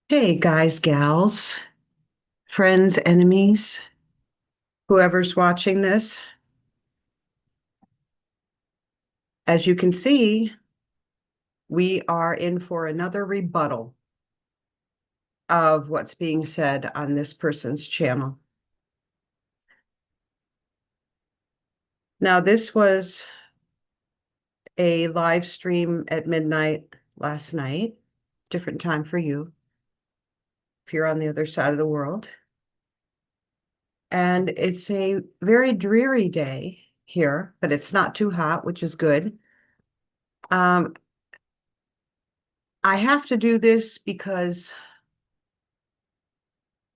Hey, guys, gals, friends, enemies, whoever's watching this. As you can see, we are in for another rebuttal of what's being said on this person's channel. Now, this was a live stream at midnight last night, different time for you if you're on the other side of the world. And it's a very dreary day here, but it's not too hot, which is good. Um, I have to do this because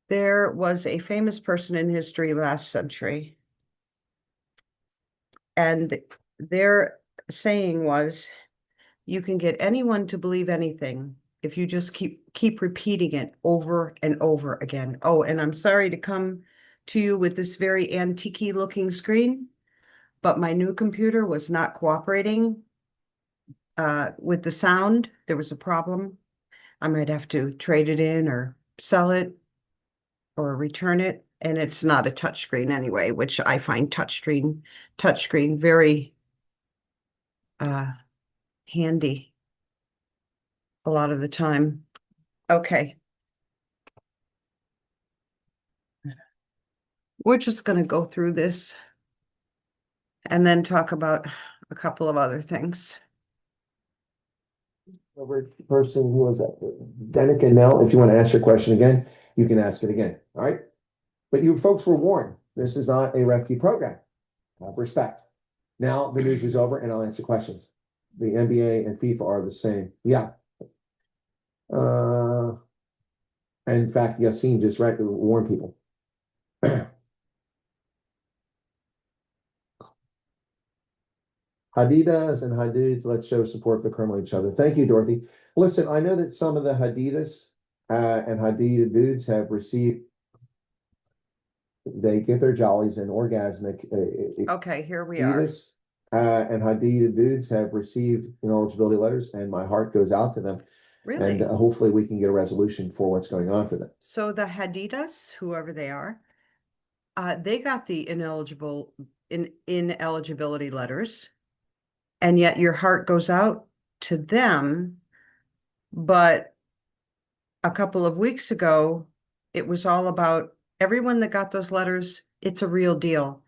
there was a famous person in history last century, and their saying was, you can get anyone to believe anything if you just keep repeating it over and over again. Oh, and I'm sorry to come to you with this very antique-y looking screen, but my new computer was not cooperating with the sound. There was a problem. I might have to trade it in or sell it or return it. And it's not a touchscreen anyway, which I find touchscreen very uh, handy a lot of the time. Okay, we're just going to go through this and then talk about a couple of other things. Person, who was that? Danica Nell, if you want to ask your question again, you can ask it again. All right. But you folks were warned. This is not a rescue program. Have respect. Now the news is over and I'll answer questions. The NBA and FIFA are the same. Yeah. Uh, in fact, Yassine just warned people. Hadidas and Hadids, let's show support for criminal each other. Thank you, Dorothy. Listen, I know that some of the Hadidas and Hadid dudes have received, they get their jollies and orgasmic. Okay, here we are. Adidas and Hadid dudes have received ineligibility letters, and my heart goes out to them. Really? And hopefully we can get a resolution for what's going on for them. So the Hadidas, whoever they are, they got the ineligibility letters, and yet your heart goes out to them. But a couple of weeks ago, it was all about everyone that got those letters, it's a real deal.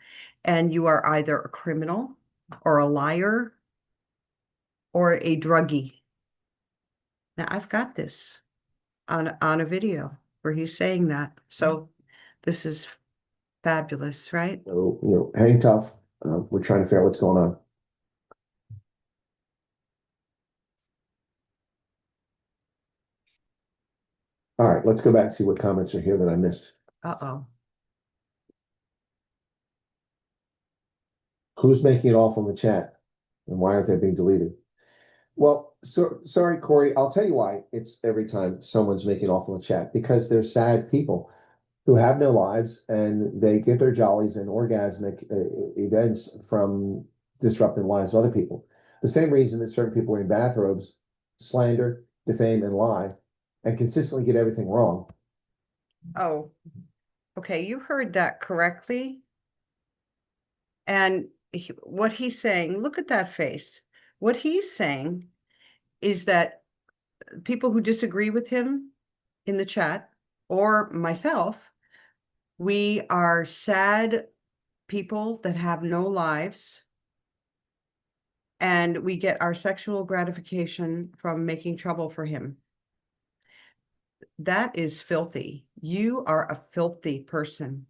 And you are either a criminal or a liar or a druggie. Now, I've got this on a video where he's saying that. So this is fabulous, right? So, hang tough. We're trying to figure out what's going on. All right, let's go back and see what comments are here that I missed. Uh-oh. Who's making it off on the chat? And why aren't they being deleted? Well, so sorry, Corey. I'll tell you why it's every time someone's making off on the chat, because they're sad people who have no lives and they get their jollies and orgasmic events from disrupting the lives of other people. The same reason that certain people wearing bathrobes slander, defame, and lie and consistently get everything wrong. Oh, okay. You heard that correctly. And what he's saying, look at that face. What he's saying is that people who disagree with him in the chat or myself, we are sad people that have no lives, and we get our sexual gratification from making trouble for him. That is filthy. You are a filthy person.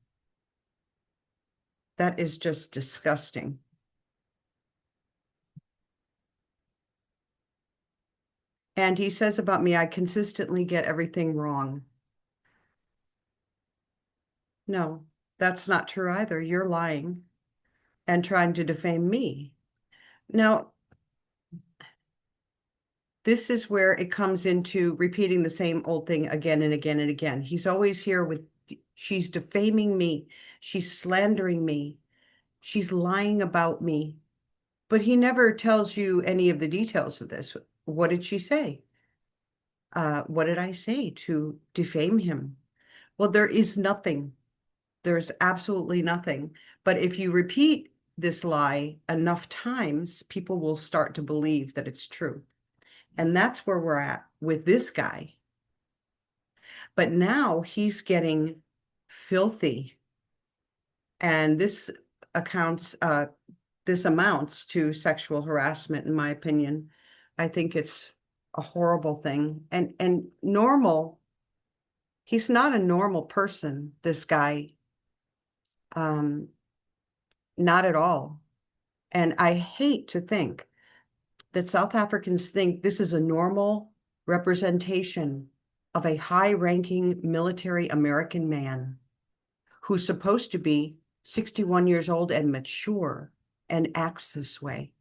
That is just disgusting. And he says about me, I consistently get everything wrong. No, that's not true either. You're lying and trying to defame me. Now, this is where it comes into repeating the same old thing again and again and again. He's always here with, she's defaming me. She's slandering me. She's lying about me. But he never tells you any of the details of this. What did she say? What did I say to defame him? Well, there is nothing. There's absolutely nothing. But if you repeat this lie enough times, people will start to believe that it's true. And that's where we're at with this guy. But now he's getting filthy. And this amounts to sexual harassment, in my opinion. I think it's a horrible thing. And normal, he's not a normal person, this guy. Um, not at all. And I hate to think that South Africans think this is a normal representation of a high-ranking military American man who's supposed to be 61 years old and mature and acts this way.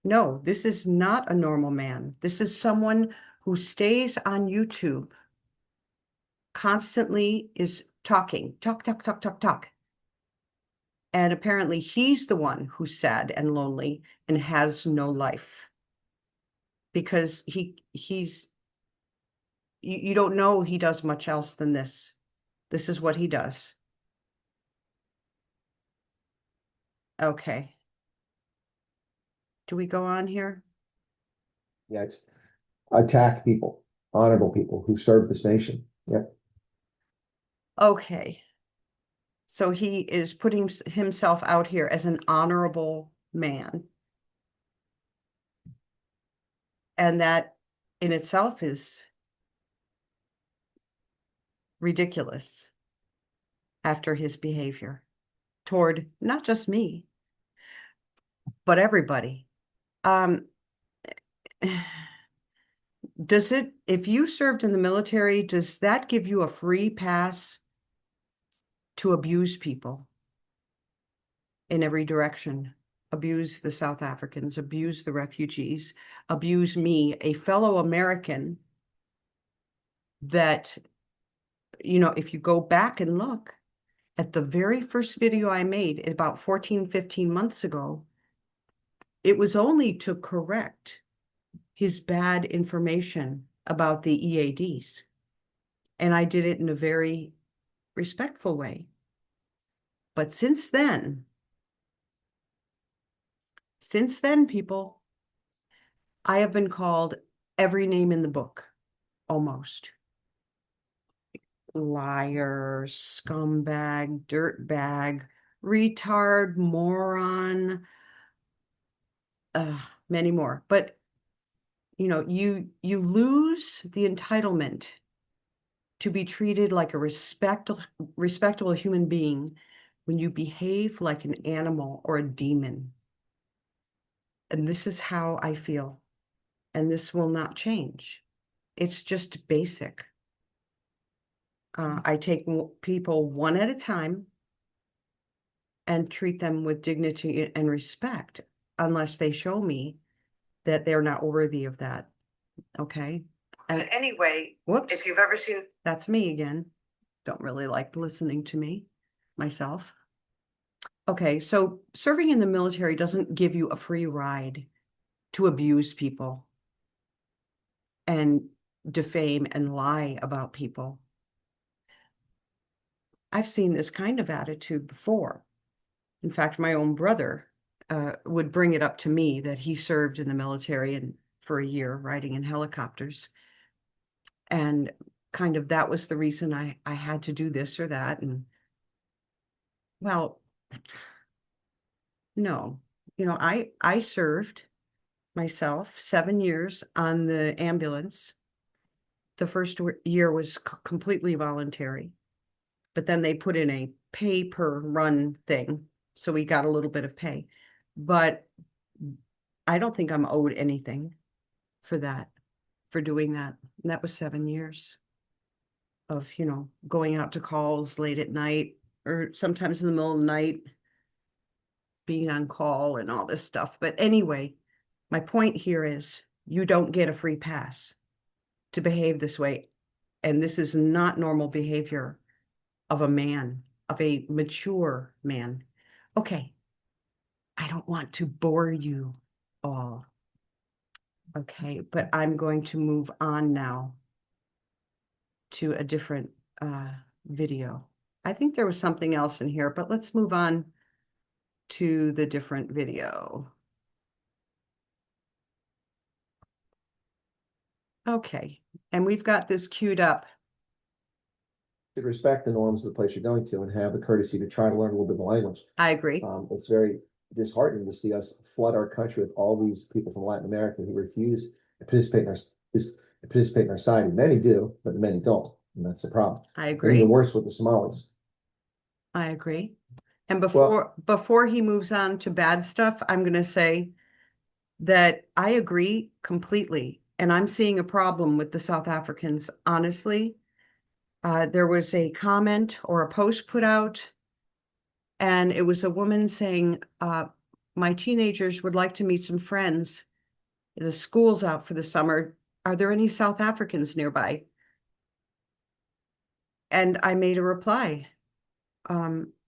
No, this is not a normal man. This is someone who stays on YouTube, constantly is talking, talk, talk, talk, talk, talk. And apparently he's the one who's sad and lonely and has no life because you don't know he does much else than this. This is what he does. Okay. Do we go on here? Yeah, it's attack people, honorable people who serve this nation. Yep. Okay. So he is putting himself out here as an honorable man. And that in itself is ridiculous after his behavior toward not just me, but everybody. Um, if you served in the military, does that give you a free pass to abuse people in every direction? Abuse the South Africans, abuse the refugees, abuse me, a fellow American that, if you go back and look at the very first video I made about 14, 15 months ago, it was only to correct his bad information about the EADs. And I did it in a very respectful way. But since then, people, I have been called every name in the book, almost. Liar, scumbag, dirtbag, retard, moron, many more. But you lose the entitlement to be treated like a respectable human being when you behave like an animal or a demon. And this is how I feel. And this will not change. It's just basic. I take people one at a time and treat them with dignity and respect, unless they show me that they're not worthy of that. Okay. And anyway, whoops, if you've ever seen, that's me again. Don't really like listening to me myself. Okay, so serving in the military doesn't give you a free ride to abuse people and defame and lie about people. I've seen this kind of attitude before. In fact, my own brother would bring it up to me that he served in the military and for a year riding in helicopters. And kind of that was the reason I had to do this or that. And well, no, I served myself 7 years on the ambulance. The first year was completely voluntary, but then they put in a pay per run thing. So we got a little bit of pay, but I don't think I'm owed anything for that, for doing that. And that was 7 years of, going out to calls late at night or sometimes in the middle of the night, being on call and all this stuff. But anyway, my point here is you don't get a free pass to behave this way. And this is not normal behavior of a man, of a mature man. Okay, I don't want to bore you all. Okay, but I'm going to move on now to a different video. I think there was something else in here, but let's move on to the different video. Okay, and we've got this queued up. Should respect the norms of the place you're going to and have the courtesy to try to learn a little bit of the language. I agree. It's very disheartening to see us flood our country with all these people from Latin America who refuse to participate in our society. Many do, but many don't, and that's the problem. I And agree. even worse with the Somalis. I agree. And Well, before he moves on to bad stuff, I'm going to say that I agree completely. And I'm seeing a problem with the South Africans, honestly. There was a comment or a post put out, and it was a woman saying, my teenagers would like to meet some friends. The school's out for the summer. Are there any South Africans nearby? And I made a reply,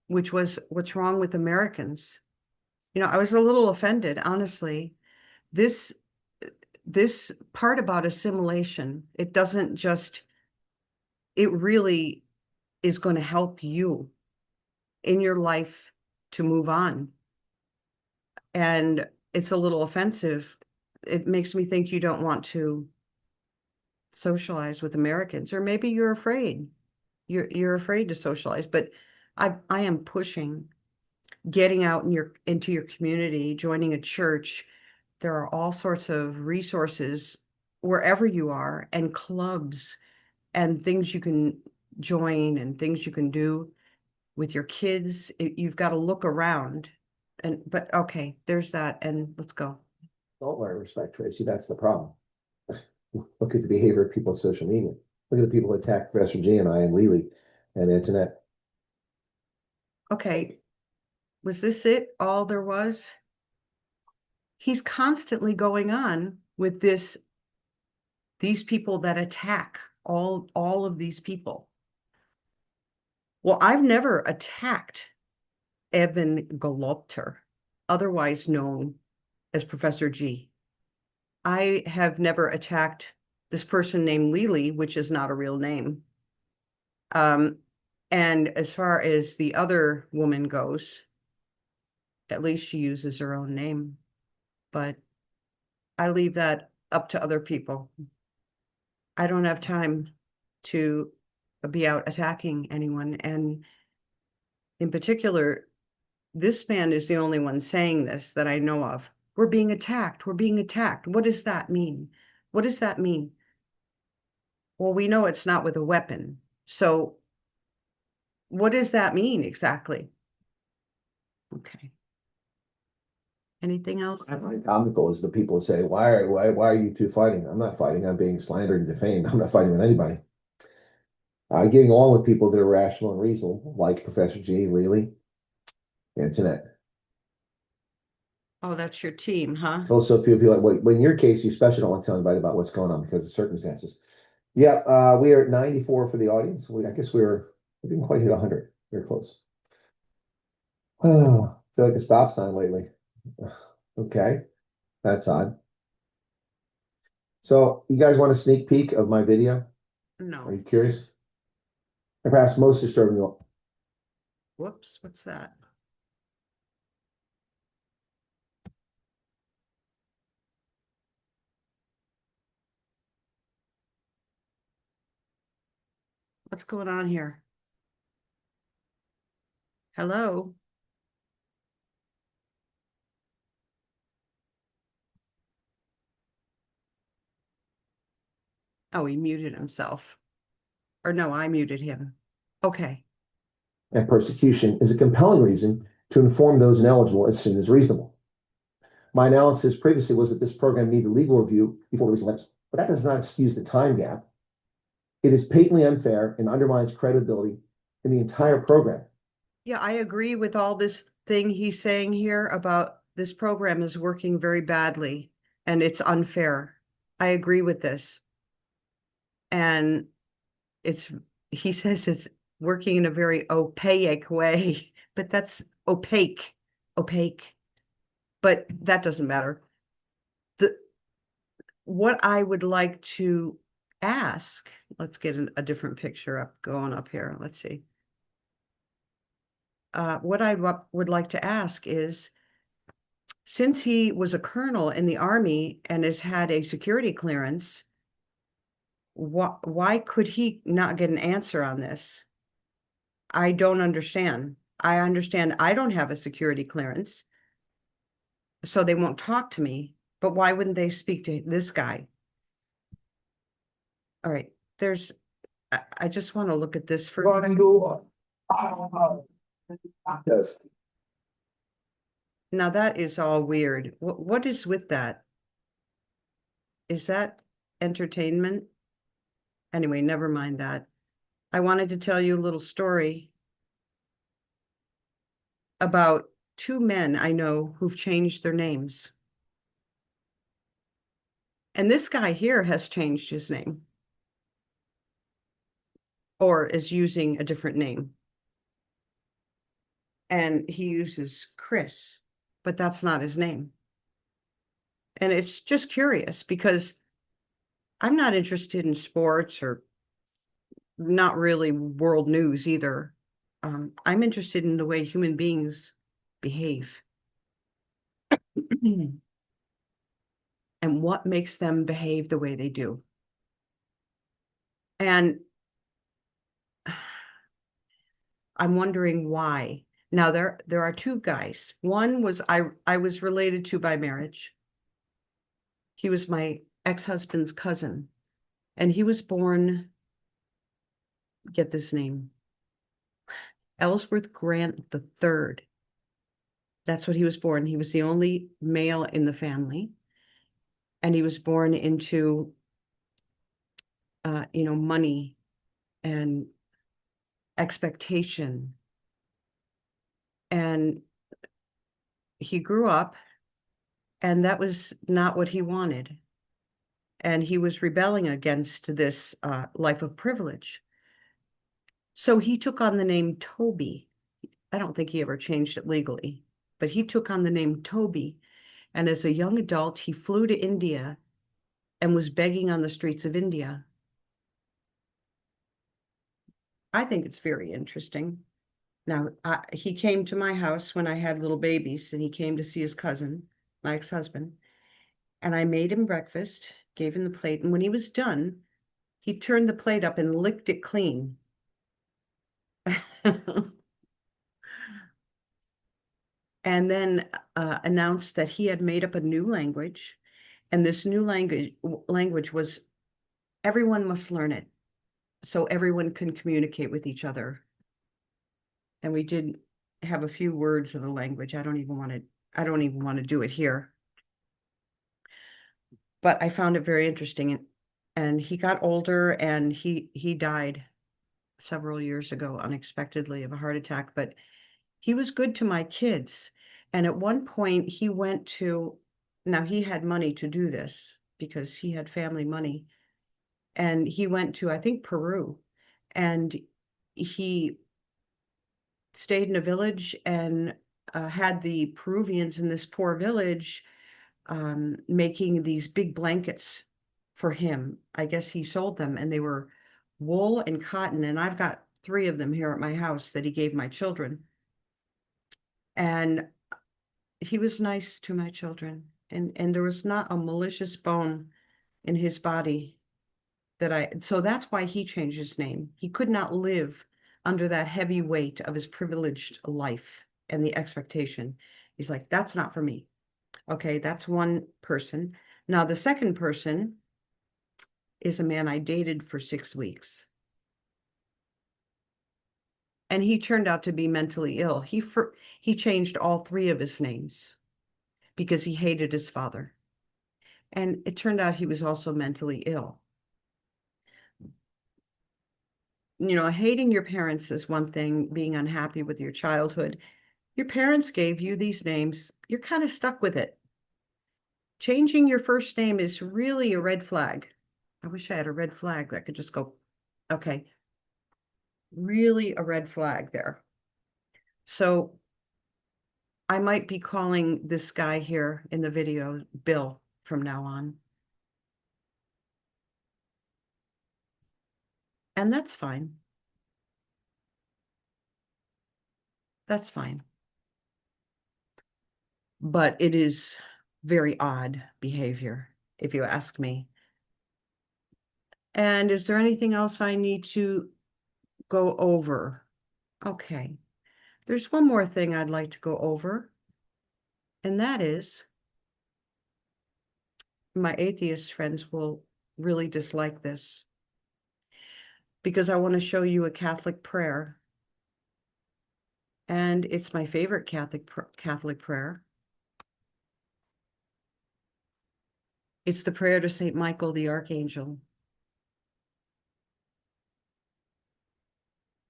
which was, what's wrong with Americans? You know, I was a little offended, honestly. This this part about assimilation, it doesn't just, it really is going to help you in your life to move on. And it's a little offensive. It makes me think you don't want to socialize with Americans, or maybe you're afraid. You're afraid to socialize, but I am pushing getting out into your community, joining a church. There are all sorts of resources wherever you are, and clubs and things you can join and things you can do with your kids. You've got to look around. But okay, there's that, and let's go. don't learn respect, Tracy. That's the problem. Look at the behavior of people on social media. Look at the people who attack Professor G and I and Lily and the internet. Okay, was this it? All there was? He's constantly going on with these people that attack all of these people. Well, I've never attacked Evan Galopter, otherwise known as Professor G. I have never attacked this person named Lily, which is not a real name. And as far as the other woman goes, at least she uses her own name. But I leave that up to other people. I don't have time to be out attacking anyone. And in particular, this man is the only one saying this that I know of. We're being attacked. We're being attacked. What does that mean? What does that mean? Well, we know it's not with a weapon. So what does that mean exactly? Okay. Anything else? I find comical is the people who say, why are you two fighting? I'm not fighting. I'm being slandered and defamed. I'm not fighting with anybody. Getting along with people that are rational and reasonable, like Professor G, Lily, the internet. Oh, that's your team, huh? It's also a few people like, well, in your case, you especially don't want to tell anybody about what's going on because of circumstances. Yeah, we are at 94 for the audience. I guess we didn't quite hit 100. We're close. Oh, I feel like a stop sign lately. Okay, that's odd. So you guys want a sneak peek of my video? Are No. you curious? And perhaps most disturbing, Whoops, what's that? What's going on here? Hello? Oh, he muted himself. Or no, I muted him. Okay. and persecution is a compelling reason to inform those ineligible as soon as reasonable. My analysis previously was that this program needed legal review before releasing letters, but that does not excuse the time gap. It is patently unfair and undermines credibility in the entire program. Yeah, I agree with all this thing he's saying here about this program is working very badly and it's unfair. I agree with this. And he says it's working in a very opaque way, but that's opaque. But that doesn't matter. The what I would like to ask, let's get a different picture up, going up here. Let's see. What I would like to ask is, since he was a colonel in the army and has had a security clearance, why could he not get an answer on this? I don't understand. I understand I don't have a security clearance, so they won't talk to me. But why wouldn't they speak to this guy? All right, I just want to look at this for. Yes. Now that is all weird. What is with that? Is that entertainment? Anyway, never mind that. I wanted to tell you a little story about two men I know who've changed their names. And this guy here has changed his name or is using a different name. And he uses Chris, but that's not his name. And it's just curious because I'm not interested in sports or not really world news either. I'm interested in the way human beings behave and what makes them behave the way they do. And I'm wondering why. Now there are two guys. One was I was related to by marriage. He was my ex-husband's cousin, and he was born, get this name, Ellsworth Grant the Third. That's what he was born. He was the only male in the family, and he was born into money and expectation. And he grew up, and that was not what he wanted. And he was rebelling against this life of privilege. So he took on the name Toby. I don't think he ever changed it legally, but he took on the name Toby. And as a young adult, he flew to India and was begging on the streets of India. I think it's very interesting. Now, he came to my house when I had little babies, and he came to see his cousin, my ex-husband, and I made him breakfast, gave him the plate, and when he was done, he turned the plate up and licked it clean. And then announced that he had made up a new language, and this new language was everyone must learn it so everyone can communicate with each other. And we did have a few words of the language. I don't even want to do it here. But I found it very interesting. And he got older, and he died several years ago unexpectedly of a heart attack, but he was good to my kids. And at one point he went to, now he had money to do this because he had family money. And he went to, I think, Peru, and he stayed in a village and had the Peruvians in this poor village making these big blankets for him. I guess he sold them, and they were wool and cotton. And I've got 3 of them here at my house that he gave my children. And he was nice to my children. And there was not a malicious bone in his body so that's why he changed his name. He could not live under that heavy weight of his privileged life and the expectation. He's like, that's not for me. Okay, that's one person. Now, the second person is a man I dated for 6 weeks. And he turned out to be mentally ill. He changed all 3 of his names because he hated his father. And it turned out he was also mentally ill. Hating your parents is one thing, being unhappy with your childhood. Your parents gave you these names. You're kind of stuck with it. Changing your first name is really a red flag. I wish I had a red flag that could just go, okay. Really a red flag there. So I might be calling this guy here in the video Bill from now on. And that's fine. That's fine. But it is very odd behavior, if you ask me. And is there anything else I need to go over? Okay. There's one more thing I'd like to go over, and that is my atheist friends will really dislike this because I want to show you a Catholic prayer, and it's my favorite Catholic prayer. It's the prayer to Saint Michael the Archangel.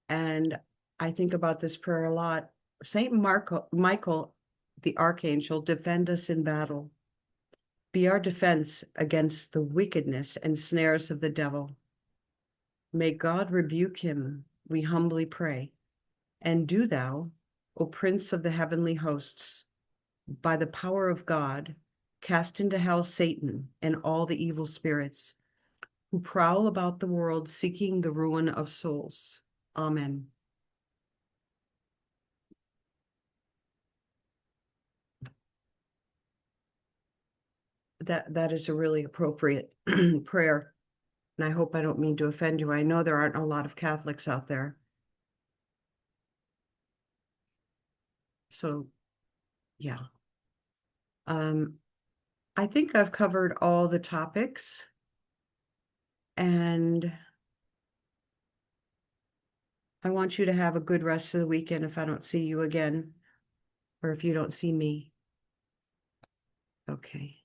And I think about this prayer a lot. Michael, the Archangel, defend us in battle. Be our defense against the wickedness and snares of the devil. May God rebuke him, we humbly pray. And do thou, O Prince of the heavenly hosts, by the power of God, cast into hell Satan and all the evil spirits who prowl about the world seeking the ruin of souls. Amen. That is a really appropriate prayer. And I hope I don't mean to offend you. I know there aren't a lot of Catholics out there. So, yeah. I think I've covered all the topics, and I want you to have a good rest of the weekend if I don't see you again, or if you don't see me. Okay.